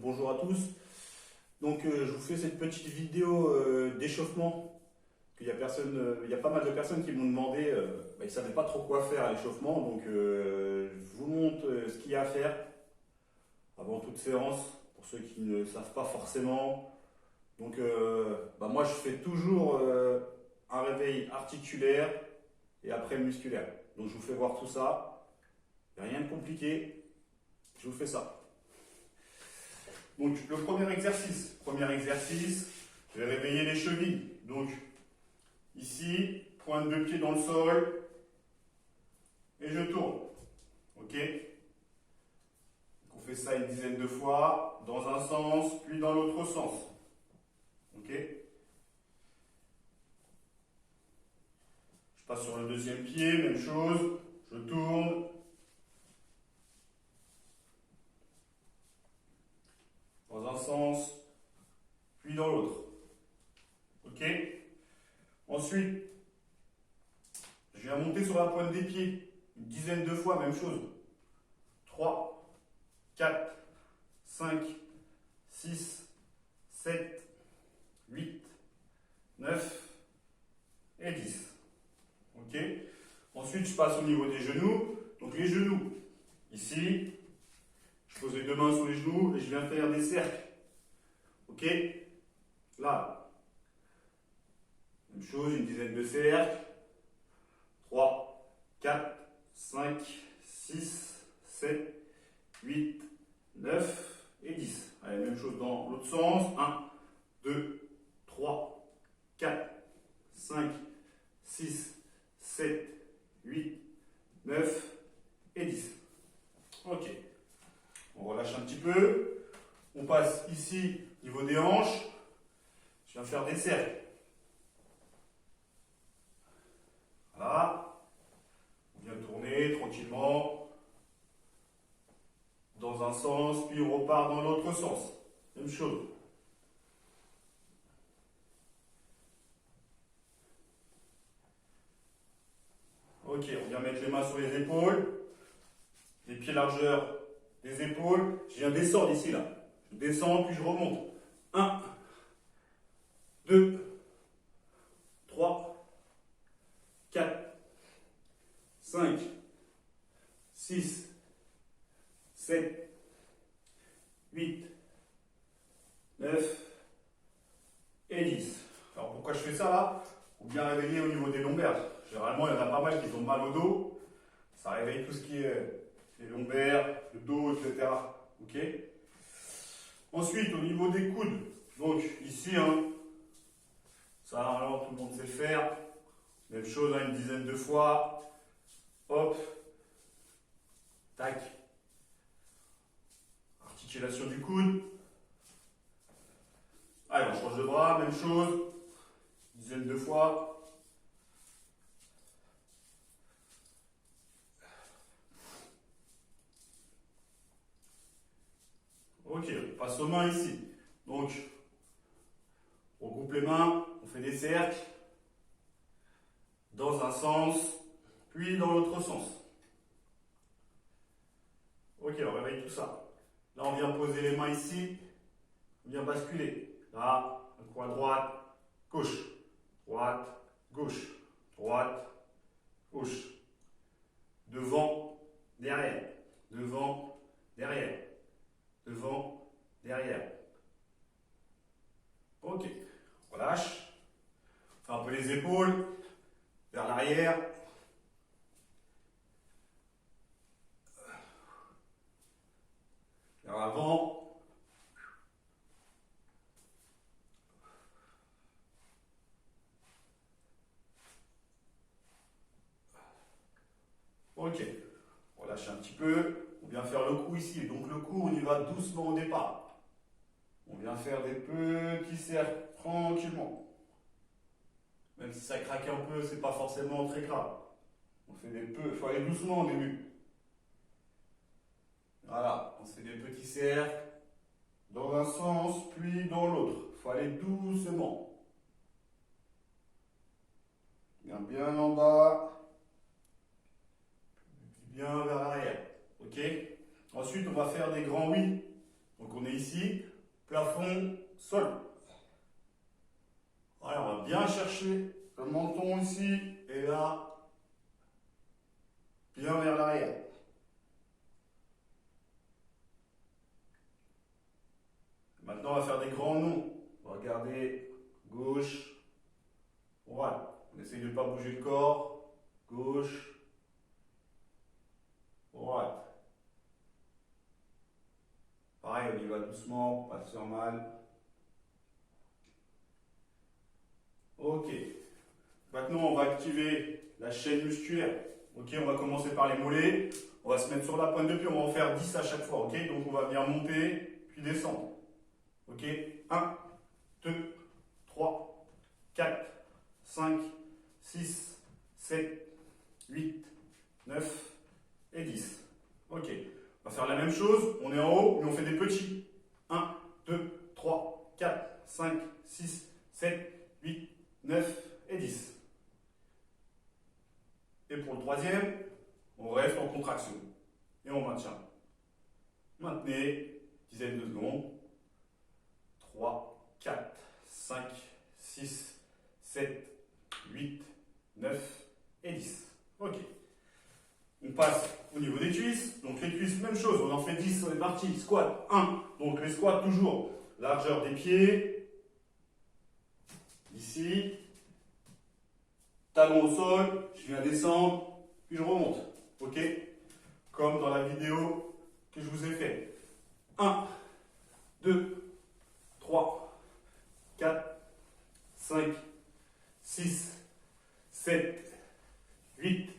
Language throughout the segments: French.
bonjour à tous. Donc je vous fais cette petite vidéo d'échauffement. Il y a il y a pas mal de personnes qui m'ont demandé, ils ne savaient pas trop quoi faire à l'échauffement. Donc je vous montre ce qu'il y a à faire avant toute séance, pour ceux qui ne savent pas forcément. Donc moi je fais toujours un réveil articulaire et après musculaire. Donc je vous fais voir tout ça. Il n'y a rien de compliqué. Je vous fais ça. Donc le premier exercice, je vais réveiller les chevilles. Donc ici, pointe de pied dans le sol et je tourne. Ok? On fait ça une dizaine de fois, dans un sens, puis dans l'autre sens. Ok? Je passe sur le deuxième pied, même chose, je tourne. Dans un sens, puis dans l'autre. Ok? Ensuite, je viens monter sur la pointe des pieds. Une dizaine de fois, même chose. 3, 4, 5, 6, 7, 8, 9 et 10. Ok? Ensuite, je passe au niveau des genoux. Donc les genoux, ici, je pose les deux mains sur les genoux et je viens faire des cercles. Ok? Là, même chose, une dizaine de cercles. 3, 4, 5, 6, 7, 8, 9 et 10. Allez, même chose dans l'autre sens. 1, 2, 3, 4, 5, 6, 7, 8, 9 et 10. Ok. On relâche un petit peu. On passe ici, au niveau des hanches. Je viens faire des cercles. Voilà. On vient tourner tranquillement dans un sens, puis on repart dans l'autre sens. Même chose. Ok, on vient mettre les mains sur les épaules, les pieds largeur des épaules. Je viens descendre ici, là. Je descends, puis je remonte. 1, 2, 3, 4, 5, 6, 7, 8, 9 et 10. Alors pourquoi je fais ça là? Pour bien réveiller au niveau des lombaires. Généralement, il y en a pas mal qui ont mal au dos. Ça réveille tout ce qui est les lombaires, le dos, etc. Ok? Ensuite, au niveau des coudes. Donc ici, ça alors tout le monde sait le faire. Même chose, une dizaine de fois. Hop. Tac. Articulation du coude. Allez, on change de bras, même chose. Dizaine de fois. Ok, on passe aux mains ici. Donc, on regroupe les mains, on fait des cercles. Dans un sens, puis dans l'autre sens. Ok, on réveille tout ça. Là, on vient poser les mains ici. On vient basculer. Là, un coin droite, gauche. Droite, gauche. Droite, gauche. Devant, derrière. Devant, derrière. Devant, derrière. Ok, on relâche. On fait un peu les épaules. Vers l'arrière. Vers l'avant. Ok, on relâche un petit peu. On vient faire le coup ici. Donc le coup, on y va doucement au départ. On vient faire des petits cercles tranquillement. Même si ça craque un peu, c'est pas forcément très grave. On fait des peu, il faut aller doucement au début. Voilà, on se fait des petits cercles dans un sens, puis dans l'autre. Il faut aller doucement. Bien en bas, bien vers l'arrière. Ok? Ensuite, on va faire des grands oui. Donc on est ici, plafond, sol. Voilà, on va bien chercher le menton ici et là, bien vers l'arrière. Maintenant, on va faire des grands noms. On va regarder gauche, droite. On essaye de ne pas bouger le corps. Gauche, droite. Pareil, on y va doucement, pas se faire mal. Ok. Maintenant, on va activer la chaîne musculaire. Ok, on va commencer par les mollets. On va se mettre sur la pointe de pied. On va en faire 10 à chaque fois. Ok, donc on va venir monter, puis descendre. Ok, 1, 2, 3, 4, 5, 6, 7, 8, 9 et 10. Ok, on va faire la même chose. On est en haut, mais on fait des petits. 1, 2, 3, 4, 5, 6, 7, 8, 9 et 10. Et pour le troisième, on reste en contraction. Et on maintient. Maintenez, dizaine de secondes. 3, 4, 5, 6, 7, 8, 9 et 10. Ok. On passe au niveau des cuisses. Donc les cuisses, même chose. On en fait 10, on est parti. Squat 1. Donc les squats toujours. Largeur des pieds. Ici. Talon au sol. Je viens descendre. Puis je remonte. Ok. Comme dans la vidéo que je vous ai fait. 1, 2, 3, 4, 5, 6, 7, 8,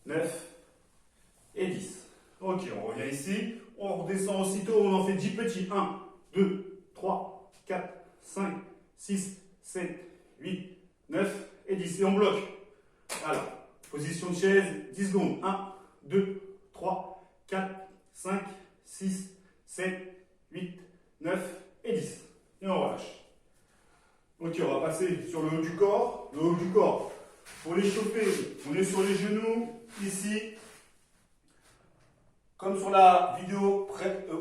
9 et 10. Ok, on revient ici. On redescend aussitôt. On en fait 10 petits. 1, 2, 3, 4, 5, 6, 7, 8, 9 et 10. Et on bloque. Alors, position de chaise, 10 secondes. 1, 2, 3, 4, 5, 6, 7, 8, 9 et 10. Et on relâche. Ok, on va passer sur le haut du corps. Le haut du corps, pour l'échauffer, on est sur les genoux, ici. Comme sur la vidéo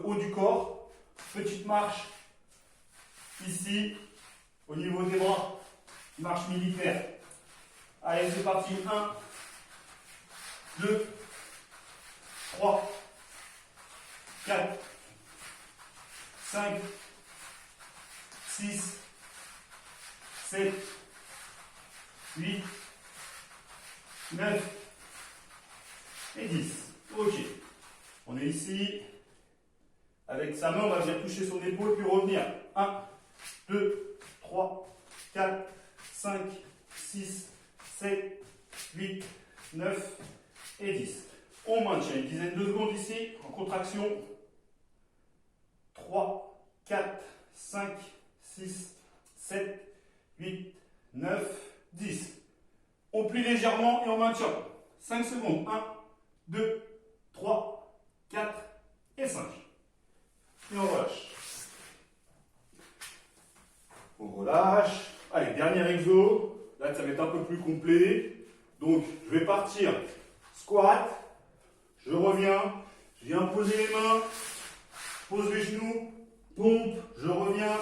haut du corps. Petite marche, ici, au niveau des bras. Marche militaire. Allez, c'est parti. 1, 2, 3, 4, 5, 6, 7, 8, 9 et 10. Ok. On est ici. Avec sa main, on va venir toucher son épaule puis revenir. 1, 2, 3, 4, 5, 6, 7, 8, 9 et 10. On maintient une dizaine de secondes ici en contraction. 3, 4, 5, 6, 7, 8, 9, 10. On plie légèrement et on maintient. 5 secondes. 1, 2, 3, 4 et 5. Et on relâche. On relâche. Allez, dernier exo. Là, ça va être un peu plus complet. Donc, je vais partir. Squat. Je reviens. Je viens poser les mains. Pose les genoux. Pompe. Je reviens.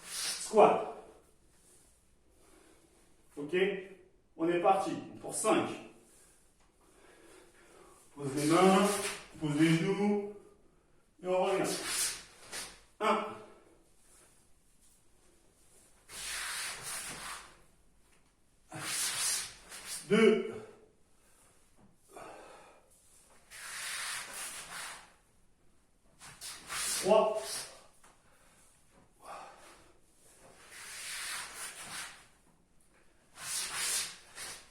Squat. Ok? On est parti. Pour 5. Pose les mains. Pose les genoux. Et on revient. 1. 2. 3.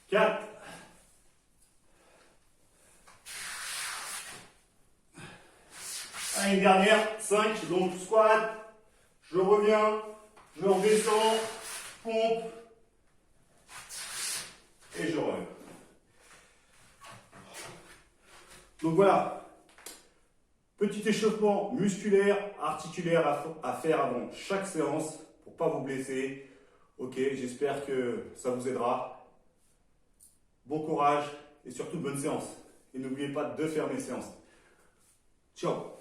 4. 1 dernière, 5, donc squat, je reviens, je redescends, pompe, et je reviens. Donc voilà, petit échauffement musculaire, articulaire à faire avant chaque séance pour ne pas vous blesser. Ok, j'espère que ça vous aidera. Bon courage et surtout bonne séance. Et n'oubliez pas de faire mes séances. Ciao.